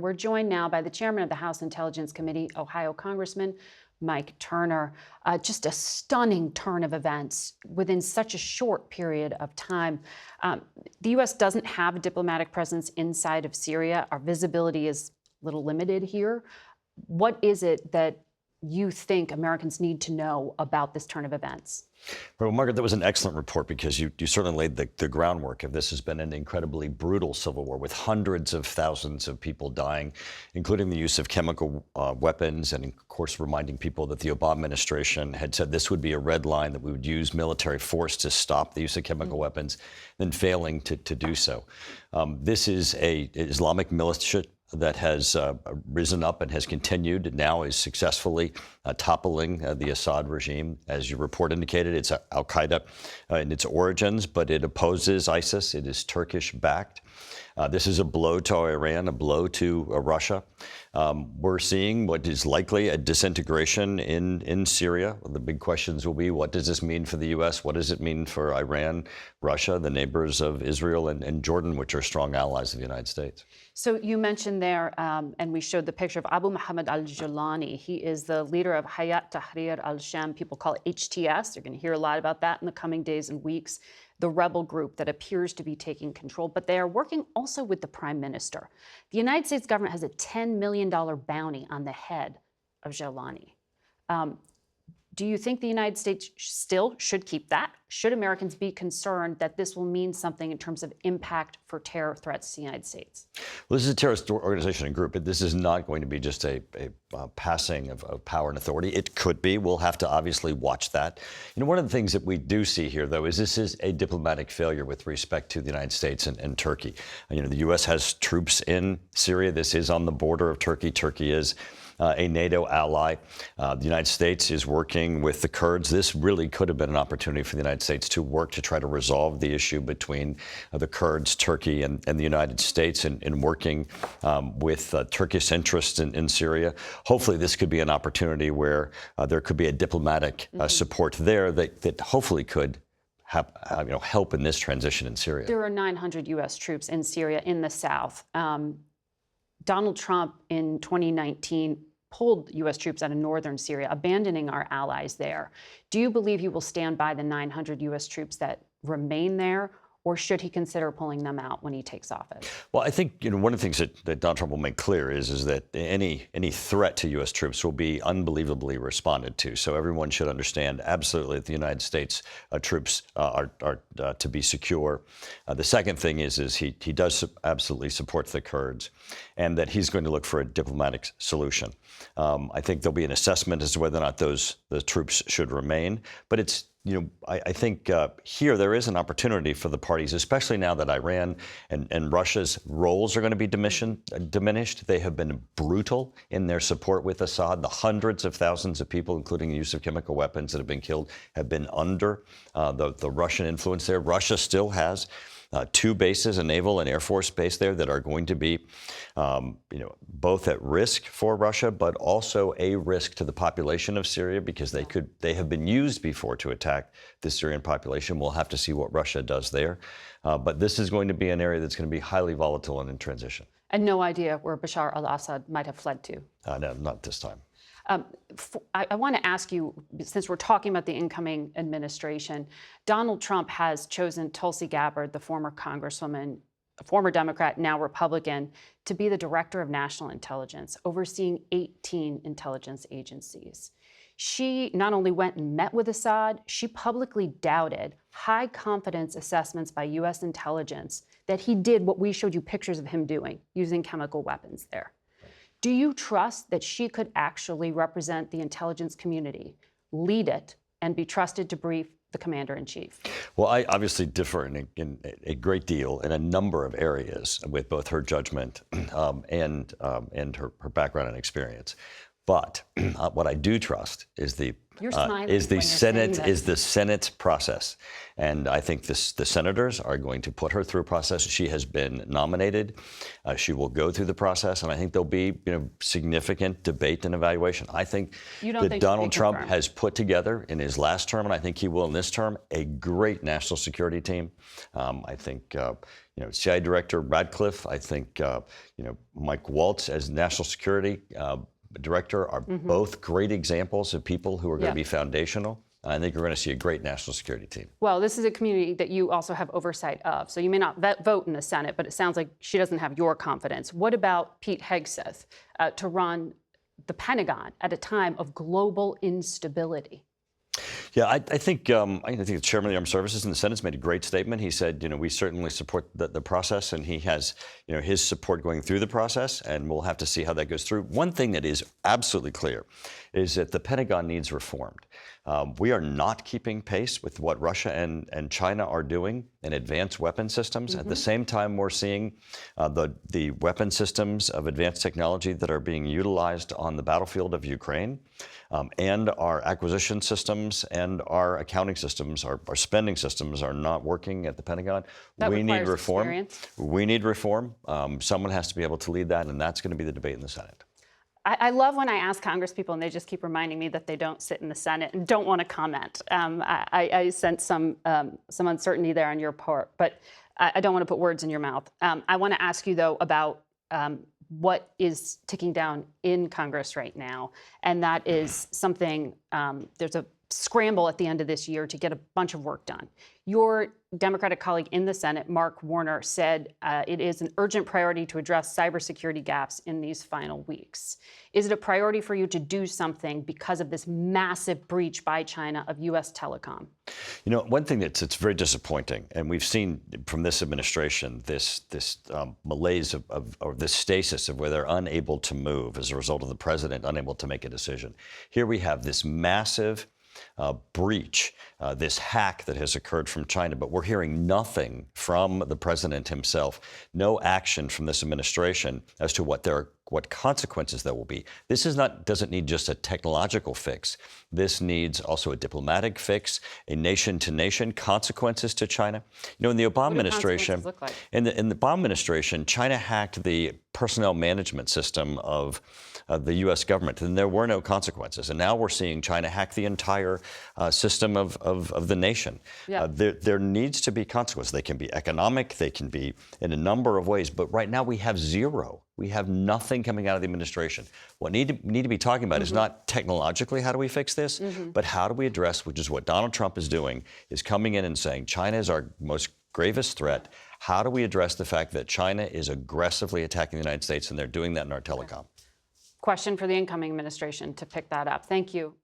We're joined now by the chairman of the House Intelligence Committee, Ohio Congressman Mike Turner. Just a stunning turn of events within such a short period of time. The U.S. doesn't have a diplomatic presence inside of Syria. Our visibility is a little limited here. What is it that you think Americans need to know about this turn of events? Well, Margaret, that was an excellent report because you certainly laid the groundwork of this. Has been an incredibly brutal civil war with hundreds of thousands of people dying, including the use of chemical weapons, and of course reminding people that the Obama administration had said this would be a red line, that we would use military force to stop the use of chemical weapons, then failing to do so. This is a Islamic militia that has risen up and has continued, now is successfully toppling the Assad regime. As your report indicated, it's al-Qaeda in its origins, but it opposes ISIS. It is Turkish-backed. This is a blow to Iran, a blow to Russia. We're seeing what is likely a disintegration in Syria. The big questions will be, what does this mean for the U.S.? What does it mean for Iran, Russia, the neighbors of Israel and Jordan, which are strong allies of the United States? So you mentioned there, and we showed the picture of Abu Muhammad al-Jolani. He is the leader of ut-Tahrir al-Sham. People call it HTS. You're going to hear a lot about that in the coming days and weeks. The rebel group that appears to be taking control, but they are working also with the prime minister. The United States government has a $10 million bounty on the head of Jolani. Do you think the United States still should keep that? Should Americans be concerned that this will mean something in terms of impact for terror threats to the United States? Well, this is a terrorist organization and group. This is not going to be just a passing of power and authority. It could be. We'll have to obviously watch that. You know, one of the things that we do see here, though, is this is a diplomatic failure with respect to the United States and Turkey. You know, the U.S. has troops in Syria. This is on the border of Turkey. Turkey is a NATO ally. The United States is working with the Kurds. This really could have been an opportunity for the United States to work to try to resolve the issue between the Kurds, Turkey, and the United States in working with Turkish interests in Syria. Hopefully this could be an opportunity where there could be a diplomatic support there that hopefully could help in this transition in Syria. There are 900 U.S. troops in Syria in the south. Donald Trump in 2019 pulled U.S. troops out of northern Syria, abandoning our allies there. Do you believe he will stand by the 900 U.S. troops that remain there, or should he consider pulling them out when he takes office? Well, I think one of the things that Donald Trump will make clear is that any threat to U.S. troops will be unbelievably responded to. So everyone should understand absolutely that the United States troops are to be secure. The second thing is he does absolutely support the Kurds, and that he's going to look for a diplomatic solution. I think there'll be an assessment as to whether or not the troops should remain, but it's I think here there is an opportunity for the parties, especially now that Iran and Russia's roles are going to be diminished. They have been brutal in their support with Assad. The hundreds of thousands of people, including the use of chemical weapons that have been killed, have been under the Russian influence there. Russia still has two bases, a naval and air force base there, that are going to be, both at risk for Russia, but also a risk to the population of Syria, because they have been used before to attack the Syrian population. We'll have to see what Russia does there. But this is going to be an area that's going to be highly volatile and in transition. And no idea where Bashar al-Assad might have fled to? No, not this time. I want to ask you, since we're talking about the incoming administration, Donald Trump has chosen Tulsi Gabbard, the former congresswoman, a former Democrat, now Republican, to be the director of national intelligence, overseeing 18 intelligence agencies. She not only went and met with Assad, she publicly doubted high confidence assessments by U.S. intelligence that he did what we showed you pictures of him doing, using chemical weapons there. Do you trust that she could actually represent the intelligence community, lead it, and be trusted to brief the commander-in-chief? Well, I obviously differ in a great deal in a number of areas with both her judgment and her background and experience. But what I do trust is the You're smiling is the when you're saying Senate this. is the Senate's process, and I think the senators are going to put her through a process. She has been nominated. She will go through the process, and I think there'll be significant debate and evaluation. I think You don't that think she'll be Donald Trump confirmed? has put together in his last term, and I think he will in this term, a great national security team. I think CIA Director Radcliffe. I think Mike Waltz as national security director are both great examples of people who are going to be foundational. I think we're going to see a great national security team. Well, this is a community that you also have oversight of. So you may not vote in the Senate, but it sounds like she doesn't have your confidence. What about Pete Hegseth to run the Pentagon at a time of global instability? Yeah, I think the chairman of the Armed Services in the Senate's made a great statement. He said, we certainly support the process, and he has, his support going through the process, and we'll have to see how that goes through. One thing that is absolutely clear is that the Pentagon needs reformed. We are not keeping pace with what Russia and China are doing in advanced weapon systems. At the same time, we're seeing the weapon systems of advanced technology that are being utilized on the battlefield of Ukraine, and our acquisition systems and our accounting systems, our spending systems are not working at the Pentagon. We need reform. Experience. We need reform. Someone has to be able to lead that, and that's going to be the debate in the Senate. I love when I ask Congress people and they just keep reminding me that they don't sit in the Senate and don't want to comment. I sense some uncertainty there on your part, but I don't want to put words in your mouth. I want to ask you, though, about what is ticking down in Congress right now, and that is something, there's a scramble at the end of this year to get a bunch of work done. Your Democratic colleague in the Senate, Mark Warner, said it is an urgent priority to address cybersecurity gaps in these final weeks. Is it a priority for you to do something because of this massive breach by China of U.S. telecom? One thing it's very disappointing, and we've seen from this administration this malaise or this stasis of where they're unable to move as a result of the president unable to make a decision. Here we have this massive breach, this hack that has occurred from China, but we're hearing nothing from the president himself, no action from this administration as to what consequences there will be. This doesn't need just a technological fix. This needs also a diplomatic fix, a nation-to-nation consequences to China. In the Obama administration, look like? in the Obama administration, China hacked the personnel management system of the U.S. government, and there were no consequences. And now we're seeing China hack the entire system of the nation. Yeah. There needs to be consequences. They can be economic, they can be in a number of ways, but right now we have zero. We have nothing coming out of the administration. What we need to be talking about is not technologically how do we fix this, but how do we address, which is what Donald Trump is doing, is coming in and saying China is our most gravest threat. How do we address the fact that China is aggressively attacking the United States, and they're doing that in our telecom? Question for the incoming administration to pick that up. Thank you.